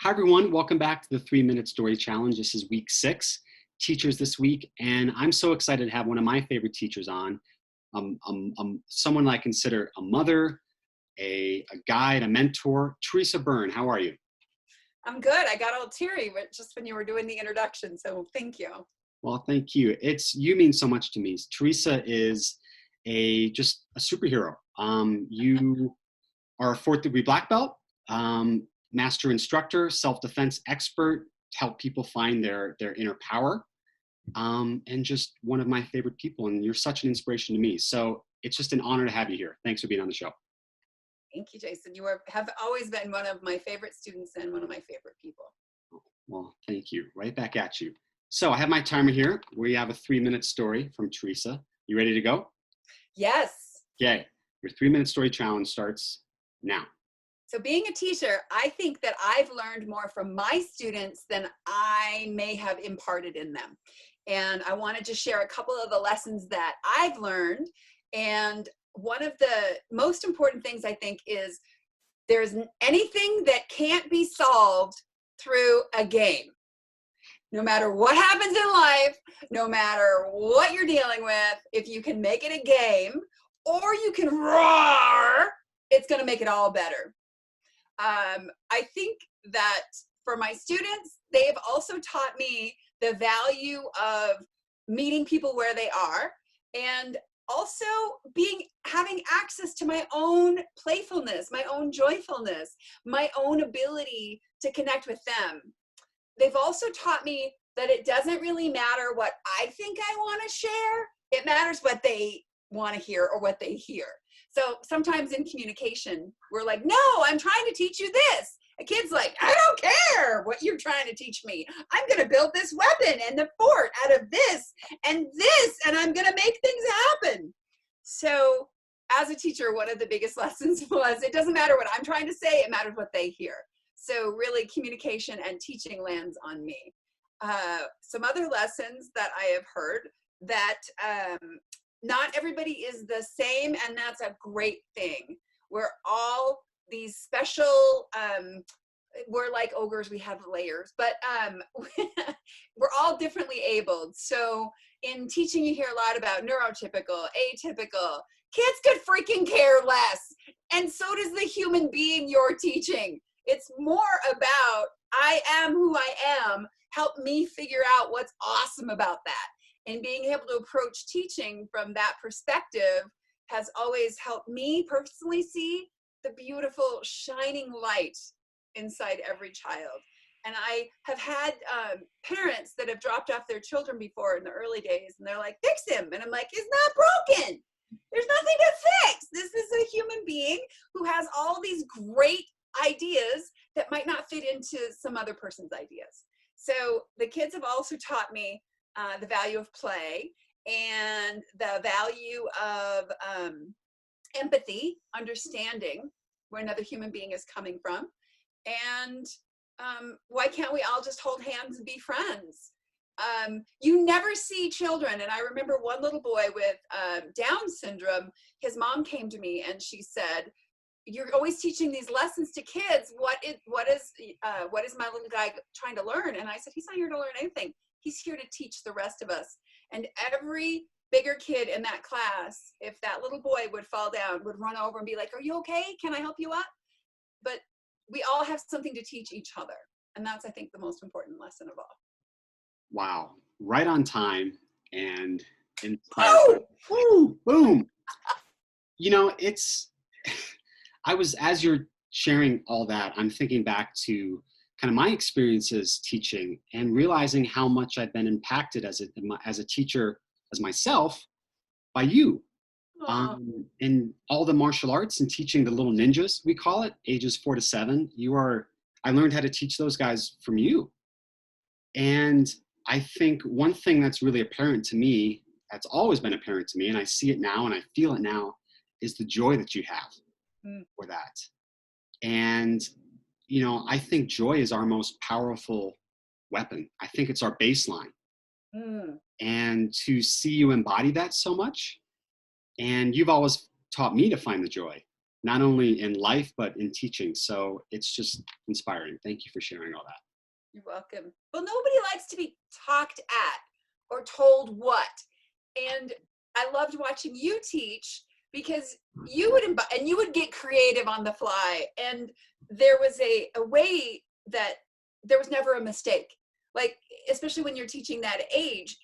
Hi, everyone. Welcome back to the 3-Minute Story Challenge. This is week 6, teachers this week, and I'm so excited to have one of my favorite teachers on, someone I consider a mother, a guide, a mentor, Theresa Byrne. How are you? I'm good. I got all teary just when you were doing the introduction, so thank you. Well, thank you. You mean so much to me. Theresa is just a superhero. You are a 4th degree black belt, master instructor, self-defense expert, help people find their inner power, and just one of my favorite people. And you're such an inspiration to me. So it's just an honor to have you here. Thanks for being on the show. Thank you, Jason. You have always been one of my favorite students and one of my favorite people. Well, thank you. Right back at you. So I have my timer here. We have a 3-minute story from Theresa. You ready to go? Yes. Okay. Your 3-minute story challenge starts now. So being a teacher, I think that I've learned more from my students than I may have imparted in them. And I wanted to share a couple of the lessons that I've learned. And one of the most important things I think is there's anything that can't be solved through a game. No matter what happens in life, no matter what you're dealing with, if you can make it a game or you can roar, it's going to make it all better. I think that for my students, they've also taught me the value of meeting people where they are and also having access to my own playfulness, my own joyfulness, my own ability to connect with them. They've also taught me that it doesn't really matter what I think I want to share. It matters what they want to hear or what they hear. So sometimes in communication, we're like, no, I'm trying to teach you this. A kid's like, I don't care what you're trying to teach me. I'm going to build this weapon and the fort out of this, and I'm going to make things happen. So as a teacher, one of the biggest lessons was it doesn't matter what I'm trying to say, it matters what they hear. So really communication and teaching lands on me. Some other lessons that I have heard that not everybody is the same, and that's a great thing. We're all these special, we're like ogres, we have layers, but we're all differently abled. So in teaching, you hear a lot about neurotypical, atypical. Kids could freaking care less, and so does the human being you're teaching. It's more about, I am who I am, help me figure out what's awesome about that. And being able to approach teaching from that perspective has always helped me personally see the beautiful shining light inside every child. And I have had parents that have dropped off their children before in the early days, and they're like, fix him. And I'm like, he's not broken. There's nothing to fix. This is a human being who has all these great ideas that might not fit into some other person's ideas. So the kids have also taught me the value of play and the value of empathy, understanding where another human being is coming from. And why can't we all just hold hands and be friends? You never see children. And I remember one little boy with Down syndrome, his mom came to me and she said, you're always teaching these lessons to kids. What is my little guy trying to learn? And I said, he's not here to learn anything. He's here to teach the rest of us. And every bigger kid in that class, if that little boy would fall down, would run over and be like, are you okay? Can I help you up? But we all have something to teach each other. And that's, I think, the most important lesson of all. Wow. Right on time and inspired. Woo! Boom. You know, as you're sharing all that, I'm thinking back to kind of my experiences teaching and realizing how much I've been impacted as a teacher, as myself, by you. In all the martial arts and teaching the little ninjas, we call it, ages 4 to 7, I learned how to teach those guys from you. And I think one thing that's really apparent to me, that's always been apparent to me, and I see it now and I feel it now, is the joy that you have for that. And you know, I think joy is our most powerful weapon. I think it's our baseline. And to see you embody that so much, and you've always taught me to find the joy not only in life, but in teaching. So it's just inspiring. Thank you for sharing all that. You're welcome. Well, nobody likes to be talked at or told what. And I loved watching you teach because you would and you would get creative on the fly. And there was a way that there was never a mistake. Like, especially when you're teaching that age,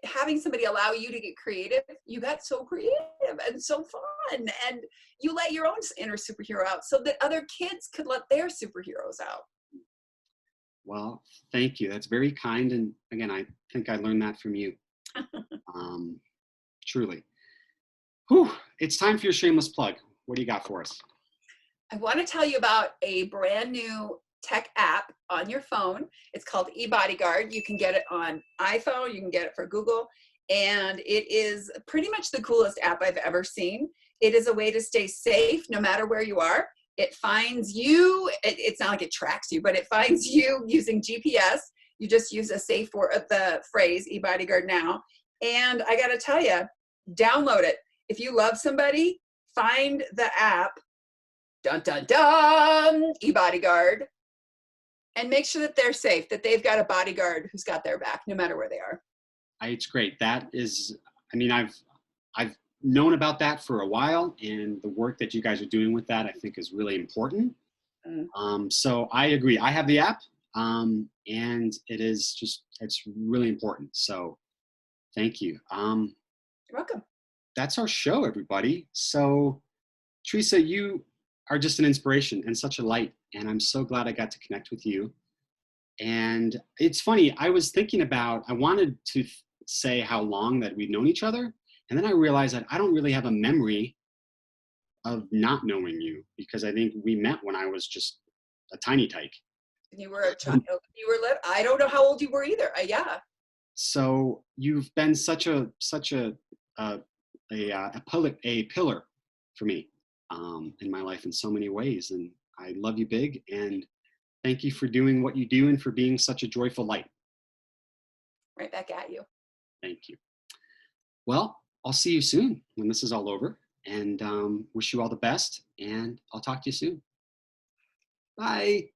having somebody allow you to get creative, you got so creative and so fun. And you let your own inner superhero out so that other kids could let their superheroes out. Well, thank you. That's very kind. And again, I think I learned that from you. Truly. Whew, it's time for your shameless plug. What do you got for us? I want to tell you about a brand new tech app on your phone. It's called eBodyguard. You can get it on iPhone. You can get it for Google. And it is pretty much the coolest app I've ever seen. It is a way to stay safe no matter where you are. It finds you, it's not like it tracks you, but it finds you using GPS. You just use a safe word, the phrase eBodyguard now. And I got to tell you, download it. If you love somebody, find the app, dun, dun, dun, eBodyguard, and make sure that they're safe, that they've got a bodyguard who's got their back, no matter where they are. It's great. That is, I mean, I've known about that for a while, and the work that you guys are doing with that, I think, is really important. So I agree. I have the app, and it's really important. So thank you. You're welcome. That's our show, everybody. So Theresa, you are just an inspiration and such a light, and I'm so glad I got to connect with you. And it's funny, I was thinking about, I wanted to say how long that we've known each other, and then I realized that I don't really have a memory of not knowing you, because I think we met when I was just a tiny tyke. You were a child. You were little. I don't know how old you were either. Yeah. So you've been such a pillar for me in my life in so many ways, and I love you big, and thank you for doing what you do and for being such a joyful light. Right back at you. Thank you. Well, I'll see you soon when this is all over, and wish you all the best, and I'll talk to you soon. Bye.